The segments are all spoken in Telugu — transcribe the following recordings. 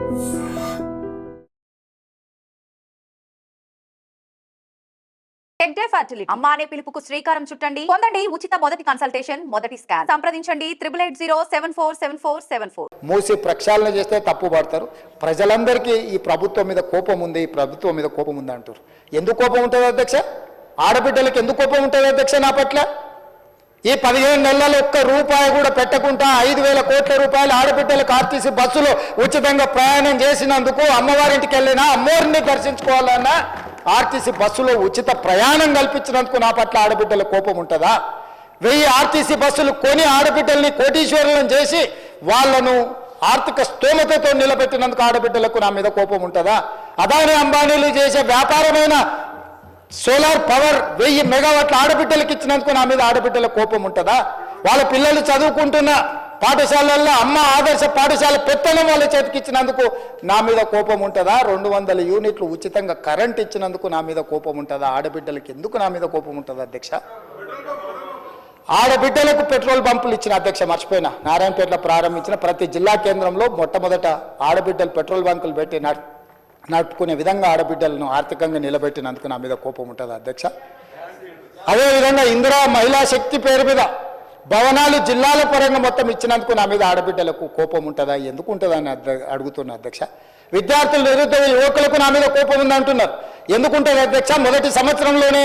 టెక్ డే ఫర్టిలిటీ అమ్మ అనే పిలుపుకు శ్రీకారం చుట్టండి. పొందండి ఉచిత మొదటి కన్సల్టేషన్, మొదటి స్కాన్. సంప్రదించండి 8880747474. మూసి ప్రక్షాళన చేస్తే తప్పు పడతారు. ప్రజలందరికీ ఈ ప్రభుత్వం మీద కోపం ఉంది, ఈ ప్రభుత్వం మీద కోపం ఉంది అంటారు. ఎందుకు కోపం ఉంటుంది అధ్యక్ష? ఆడబిడ్డలకు ఎందుకు కోపం ఉంటుంది అధ్యక్ష? నా పట్ల ఈ 15 నెలల్లో ఒక్క రూపాయి కూడా పెట్టకుండా 5,000 కోట్ల రూపాయలు ఆడబిడ్డలకు ఆర్టీసీ బస్సులో ఉచితంగా ప్రయాణం చేసినందుకు, అమ్మవారింటికి వెళ్ళినా, అమ్మవారిని దర్శించుకోవాలన్నా ఆర్టీసీ బస్సులో ఉచిత ప్రయాణం కల్పించినందుకు నా పట్ల ఆడబిడ్డల కోపం ఉంటుందా? 1000 ఆర్టీసీ బస్సులు కొని ఆడబిడ్డల్ని కోటీశ్వరులను చేసి వాళ్ళను ఆర్థిక స్తోమతతో నిలబెట్టినందుకు ఆడబిడ్డలకు నా మీద కోపం ఉంటుందా? అదాని అంబానీలు చేసే వ్యాపారమైన సోలార్ పవర్ 1000 మెగావాట్ల ఆడబిడ్డలకు ఇచ్చినందుకు నా మీద ఆడబిడ్డల కోపం ఉంటుందా? వాళ్ళ పిల్లలు చదువుకుంటున్న పాఠశాలల్లో అమ్మ ఆదర్శ పాఠశాల పెత్తనం వాళ్ళ చేతికి ఇచ్చినందుకు నా మీద కోపం ఉంటుందా? 200 యూనిట్లు ఉచితంగా కరెంట్ ఇచ్చినందుకు నా మీద కోపం ఉంటుందా? ఆడబిడ్డలకు ఎందుకు నా మీద కోపం ఉంటుంది అధ్యక్ష? ఆడబిడ్డలకు పెట్రోల్ బంపులు ఇచ్చిన అధ్యక్ష, మర్చిపోయినా, నారాయణపేటలో ప్రారంభించిన ప్రతి జిల్లా కేంద్రంలో మొట్టమొదట ఆడబిడ్డలు పెట్రోల్ బంకులు పెట్టి నడుపుకునే విధంగా ఆడబిడ్డలను ఆర్థికంగా నిలబెట్టినందుకు నా మీద కోపం ఉంటుంది అధ్యక్ష. అదేవిధంగా ఇందిరా మహిళా శక్తి పేరు మీద భవనాలు జిల్లాల పరంగా మొత్తం ఇచ్చినందుకు నా మీద ఆడబిడ్డలకు కోపం ఉంటుందా? ఎందుకు ఉంటుందని అడుగుతున్నా అధ్యక్ష. విద్యార్థులు, నిరుద్యోగ యువకులకు నా మీద కోపం ఉందంటున్నారు. ఎందుకుంటుంది అధ్యక్ష? మొదటి సంవత్సరంలోనే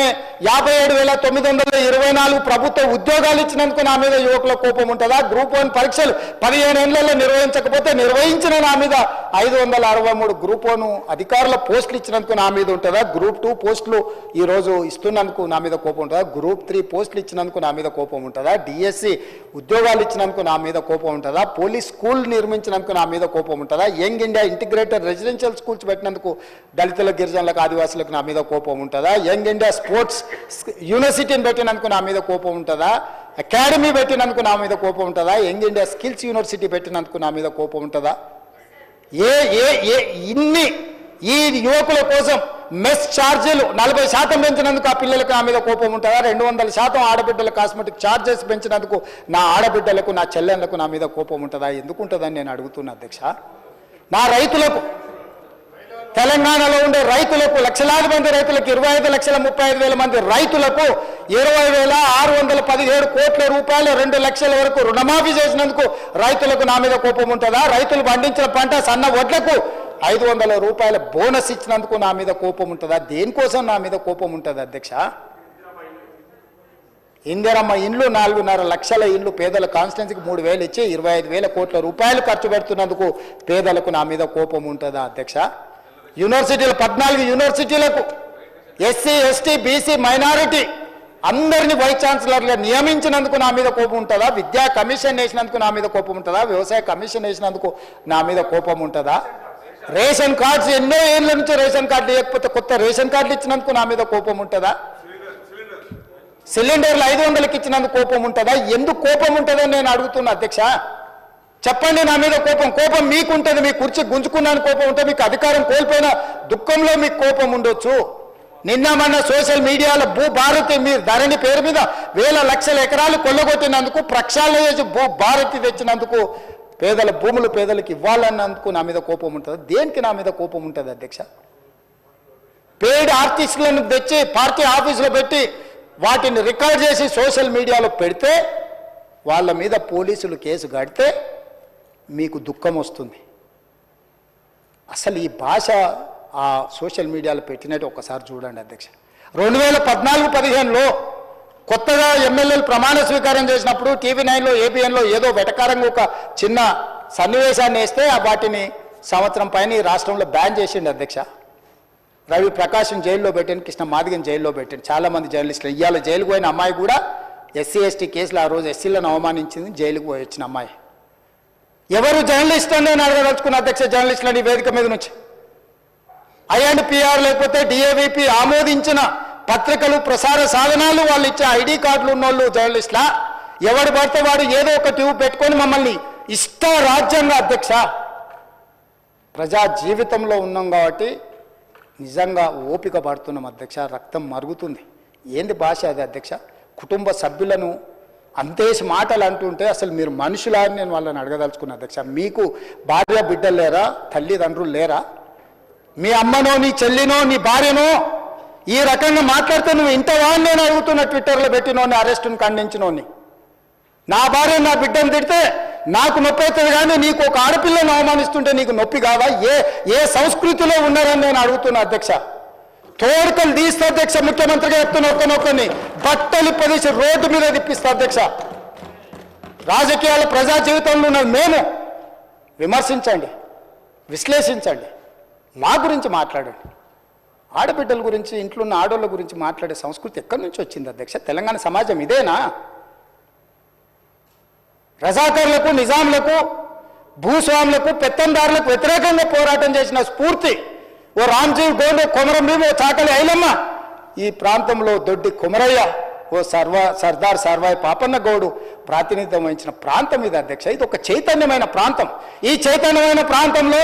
57,924 ప్రభుత్వ ఉద్యోగాలు ఇచ్చినందుకు నా మీద యువకుల కోపం ఉంటుందా? గ్రూప్ 1 పరీక్షలు 15 ఏళ్లలో నిర్వహించకపోతే నిర్వహించిన నా మీద 563 గ్రూప్ 1 అధికారుల పోస్టులు ఇచ్చినందుకు నా మీద ఉంటుందా? గ్రూప్ 2 పోస్టులు ఈరోజు ఇస్తున్నందుకు నా మీద కోపం ఉంటుందా? గ్రూప్ 3 పోస్టులు ఇచ్చినందుకు నా మీద కోపం ఉంటుందా? డిఎస్సి ఉద్యోగాలు ఇచ్చినందుకు నా మీద కోపం ఉంటుందా? పోలీస్ స్కూల్ నిర్మించినందుకు నా మీద కోపం ఉంటుందా? Young India integrated residential schools పెట్టినందుకు దళితుల, గిరిజనులకు, ఆదివాసులకు నా మీద కోపం ఉంటుందా? యంగ్ ఇండియా స్పోర్ట్స్ యూనివర్సిటీని పెట్టినందుకు నా మీద కోపం ఉంటుందా? అకాడమీ పెట్టినందుకు నా మీద కోపం ఉంటుందా? యంగ్ ఇండియా స్కిల్స్ యూనివర్సిటీ పెట్టినందుకు నా మీద కోపం ఉంటుందా? ఇన్ని ఈ యువకుల కోసం మెస్ ఛార్జీలు 40% పెంచినందుకు ఆ పిల్లలకు నా మీద కోపం ఉంటుందా? 200% ఆడబిడ్డల కాస్మెటిక్ ఛార్జెస్ పెంచినందుకు నా ఆడబిడ్డలకు, నా చెల్లెళ్లకు నా మీద కోపం ఉంటుందా? ఎందుకు ఉంటుందని నేను అడుగుతున్నా అధ్యక్ష. నా రైతులకు, తెలంగాణలో ఉండే రైతులకు, లక్షలాది మంది రైతులకు, 25,35,000 మంది రైతులకు 20,617 కోట్ల రూపాయలు 2 లక్షల వరకు రుణమాఫీ చేసినందుకు రైతులకు నా మీద కోపం ఉంటుందా? రైతులు పండించిన పంట సన్న వడ్లకు 500 రూపాయల బోనస్ ఇచ్చినందుకు నా మీద కోపం ఉంటుందా? దేనికోసం నా మీద కోపం ఉంటుంది అధ్యక్ష? ఇందిరమ్మ ఇండ్లు 4.5 లక్షల ఇండ్లు పేదల కాన్స్టిట్యున్సీకి 3,000 ఇచ్చి 25,000 కోట్ల రూపాయలు ఖర్చు పెడుతున్నందుకు పేదలకు నా మీద కోపం ఉంటుందా అధ్యక్ష? యూనివర్సిటీలు 14 యూనివర్సిటీలకు ఎస్సీ, ఎస్టీ, బీసీ, మైనారిటీ అందరినీ వైస్ ఛాన్సలర్గా నియమించినందుకు నా మీద కోపం ఉంటుందా? విద్యా కమిషన్ వేసినందుకు నా మీద కోపం ఉంటుందా? వ్యవసాయ కమిషన్ వేసినందుకు నా మీద కోపం ఉంటుందా? రేషన్ కార్డ్స్ ఎన్నో ఏళ్ళ నుంచి రేషన్ కార్డు లేకపోతే కొత్త రేషన్ కార్డులు ఇచ్చినందుకు నా మీద కోపం ఉంటుందా? సిలిండర్లు 500కి ఇచ్చినందుకు కోపం ఉంటుందా? ఎందుకు కోపం ఉంటుందని నేను అడుగుతున్నా అధ్యక్ష. చెప్పండి. నా మీద కోపం మీకుంటుంది. మీ కుర్చీ గుంజుకున్నాను కోపం ఉంటే, మీకు అధికారం కోల్పోయిన దుఃఖంలో మీకు కోపం ఉండొచ్చు. నిన్న మొన్న సోషల్ మీడియాలో భూభారతి మీ ధరణి పేరు మీద వేల లక్షల ఎకరాలు కొల్లగొట్టినందుకు, ప్రక్షాళన చేసి భూభారతి తెచ్చినందుకు, పేదల భూములు పేదలకు ఇవ్వాలన్నందుకు నా మీద కోపం ఉంటుంది. దేనికి నా మీద కోపం ఉంటుంది అధ్యక్ష? పెయిడ్ ఆర్టిస్టులను తెచ్చి పార్టీ ఆఫీసులో పెట్టి వాటిని రికార్డ్ చేసి సోషల్ మీడియాలో పెడితే, వాళ్ళ మీద పోలీసులు కేసు కడితే మీకు దుఃఖం వస్తుంది. అసలు ఈ భాష ఆ సోషల్ మీడియాలో పెట్టినట్టు ఒకసారి చూడండి అధ్యక్ష. 2014-15లో కొత్తగా ఎమ్మెల్యేలు ప్రమాణ స్వీకారం చేసినప్పుడు TV9లో, ABNలో ఏదో వెటకారంగా ఒక చిన్న సన్నివేశాన్ని వేస్తే వాటిని సంవత్సరం పైన ఈ రాష్ట్రంలో బ్యాన్ చేసిండు అధ్యక్ష. రవి ప్రకాశం జైల్లో పెట్టాను, కృష్ణ మాదిగన్ జైల్లో పెట్టాను, చాలామంది జర్నలిస్టులు. ఇవాళ జైలుకు పోయిన అమ్మాయి కూడా SC, ST కేసులు ఆ రోజు ఎస్సీలను అవమానించింది, జైలుకు పోయి వచ్చిన అమ్మాయి. ఎవరు జర్నలిస్ట్ అని నేను అడగదలుచుకున్న అధ్యక్ష, జర్నలిస్టులని వేదిక మీద నుంచి. INPR లేకపోతే DAVP ఆమోదించిన పత్రికలు, ప్రసార సాధనాలు, వాళ్ళు ఇచ్చే ID కార్డులు ఉన్నోళ్ళు జర్నలిస్టులా? ఎవడు పడితే వాడు ఏదో ఒక ట్యూబ్ పెట్టుకొని మమ్మల్ని ఇష్ట రాజ్యంగా అధ్యక్ష. ప్రజా జీవితంలో ఉన్నాం కాబట్టి నిజంగా ఓపిక పడుతున్నాం అధ్యక్ష. రక్తం మరుగుతుంది. ఏంది భాష అది అధ్యక్ష? కుటుంబ సభ్యులను అంతేసి మాటలు అంటుంటే అసలు మీరు మనుషులా అని నేను వాళ్ళని అడగదలుచుకున్నా అధ్యక్ష. మీకు భార్య బిడ్డలు లేరా, తల్లిదండ్రులు లేరా? మీ అమ్మనో నీ చెల్లినో నీ భార్యనో ఈ రకంగా మాట్లాడితే నువ్వు ఇంతవా అని నేను అడుగుతున్నా. ట్విట్టర్లో పెట్టినోని, అరెస్టును ఖండించినోని. నా భార్య నా బిడ్డను తిడితే నాకు నొప్పి అవుతుంది, కానీ నీకు ఒక ఆడపిల్లను అవమానిస్తుంటే నీకు నొప్పి కాదా? ఏ సంస్కృతిలో ఉన్నారని నేను అడుగుతున్నా అధ్యక్ష. తోడుకలు తీస్తా అధ్యక్ష, ముఖ్యమంత్రిగా చెప్తున్న ఒక్కనొక్కని బట్టలు పదేసి రోడ్డు మీద తిప్పిస్తా అధ్యక్ష. రాజకీయాలు ప్రజా జీవితంలో ఉన్నది మేము. విమర్శించండి, విశ్లేషించండి, మా గురించి మాట్లాడండి. ఆడబిడ్డల గురించి, ఇంట్లో ఉన్న ఆడోళ్ళ గురించి మాట్లాడే సంస్కృతి ఎక్కడి నుంచి వచ్చింది అధ్యక్ష? తెలంగాణ సమాజం ఇదేనా? రజాకర్లకు, నిజాంలకు, భూస్వాములకు, పెత్తందారులకు వ్యతిరేకంగా పోరాటం చేసిన స్ఫూర్తి ఓ రామ్జీవ్ గోండే, కొమరం భీమ్, ఓ చాకలి ఐలమ్మ, ఈ ప్రాంతంలో దొడ్డి కుమరయ్య, ఓ సర్దార్ సర్వాయి పాపన్న గౌడు ప్రాతినిధ్యం వహించిన ప్రాంతం ఇది అధ్యక్ష. ఇది ఒక చైతన్యమైన ప్రాంతం. ఈ చైతన్యమైన ప్రాంతంలో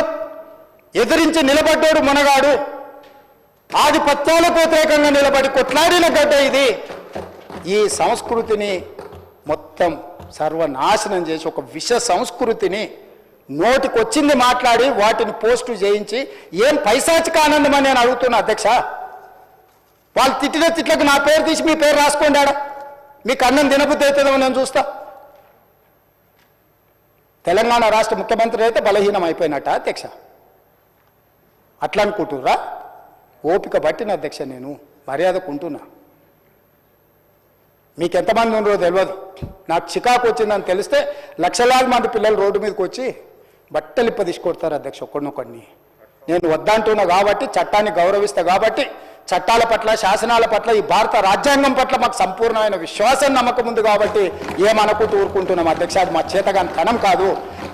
ఎదిరించి నిలబడ్డాడు మునగాడు. ఆధిపత్యాలకు వ్యతిరేకంగా నిలబడి కొట్లాడిన గడ్డ ఇది. ఈ సంస్కృతిని మొత్తం సర్వనాశనం చేసి ఒక విష సంస్కృతిని నోటికొచ్చింది మాట్లాడి వాటిని పోస్టు చేయించి ఏం పైశాచిక ఆనందం అని నేను అడుగుతున్నా అధ్యక్ష. వాళ్ళు తిట్టిన తిట్లకు నా పేరు తీసి మీ పేరు రాసుకోండి. ఆడ మీకు అన్నం తినబుద్ధి అవుతుందో నేను చూస్తా. తెలంగాణ రాష్ట్ర ముఖ్యమంత్రి అయితే బలహీనం అయిపోయినట్ట అధ్యక్ష? అట్లా అనుకుంటుర్రా? ఓపిక పట్టిన అధ్యక్ష, నేను మర్యాదకు ఉంటున్నా. మీకు ఎంతమంది ఉన్నారో తెలియదు. నాకు చికాకు వచ్చిందని తెలిస్తే లక్షలాది మంది పిల్లలు రోడ్డు మీదకి వచ్చి బట్టలు తీసుకొడతారు అధ్యక్ష ఒక్కడినొక్కడిని. నేను వద్దంటున్నా కాబట్టి, చట్టాన్ని గౌరవిస్తా కాబట్టి, చట్టాల పట్ల, శాసనాల పట్ల, ఈ భారత రాజ్యాంగం పట్ల మాకు సంపూర్ణమైన విశ్వాసం, నమ్మకం ఉంది కాబట్టి ఏమనుకుంటూ ఊరుకుంటున్నాం అధ్యక్ష. అది మా చేతగాని తనం కాదు.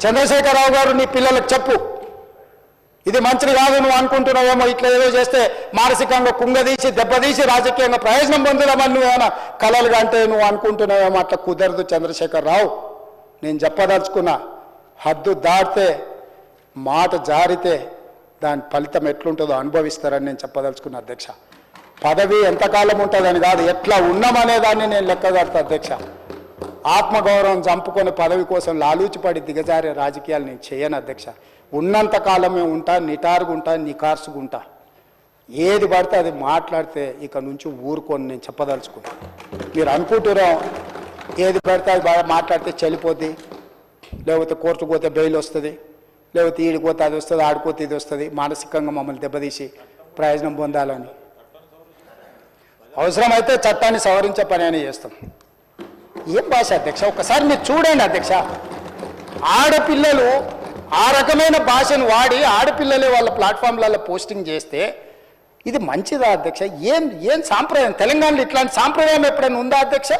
చంద్రశేఖరరావు గారు నీ పిల్లలకు చెప్పు, ఇది మంచిది కాదు, నువ్వు అనుకుంటున్నావేమో ఇట్లా ఏదో చేస్తే మానసికంగా కుంగదీసి దెబ్బతీసి రాజకీయంగా ప్రయోజనం పొందుదామని నువ్వేమైనా కలలుగా అంటే నువ్వు అనుకుంటున్నావేమో. అట్లా కుదరదు చంద్రశేఖరరావు. నేను చెప్పదలుచుకున్నా, హద్దు దాటితే, మాట జారితే దాని ఫలితం ఎట్లుంటుందో అనుభవిస్తారని నేను చెప్పదలుచుకున్నా అధ్యక్ష. పదవి ఎంతకాలం ఉంటుందని కాదు, ఎట్లా ఉన్నామనే దాన్ని నేను లెక్కగడతా అధ్యక్ష. ఆత్మగౌరవం చంపుకొని పదవి కోసం లాలూచిపడి దిగజారే రాజకీయాలు నేను చేయను అధ్యక్ష. ఉన్నంత కాలమే ఉంటా, నిటారుగుంటా, నికార్సుగుంటా. ఏది పడితే అది మాట్లాడితే ఇక నుంచి ఊరుకొని నేను చెప్పదలుచుకున్నా. మీరు అనుకుంటున్నాం ఏది పడితే అది బాగా మాట్లాడితే చెల్లిపోద్ది, లేకపోతే కోర్టుకు పోతే బెయిల్ వస్తుంది, లేకపోతే ఈడిపోతే అది వస్తుంది, ఆడిపోతే ఇది వస్తుంది, మానసికంగా మమ్మల్ని దెబ్బతీసి ప్రయోజనం పొందాలని. అవసరమైతే చట్టాన్ని సవరించే పని అని చేస్తాం. ఏం భాష అధ్యక్ష? ఒకసారి మీరు చూడండి అధ్యక్ష. ఆడపిల్లలు ఆ రకమైన భాషను వాడి ఆడపిల్లలే వాళ్ళ ప్లాట్ఫామ్లలో పోస్టింగ్ చేస్తే ఇది మంచిదా అధ్యక్ష? ఏం సాంప్రదాయం? తెలంగాణలో ఇట్లాంటి సాంప్రదాయం ఎప్పుడైనా ఉందా అధ్యక్ష?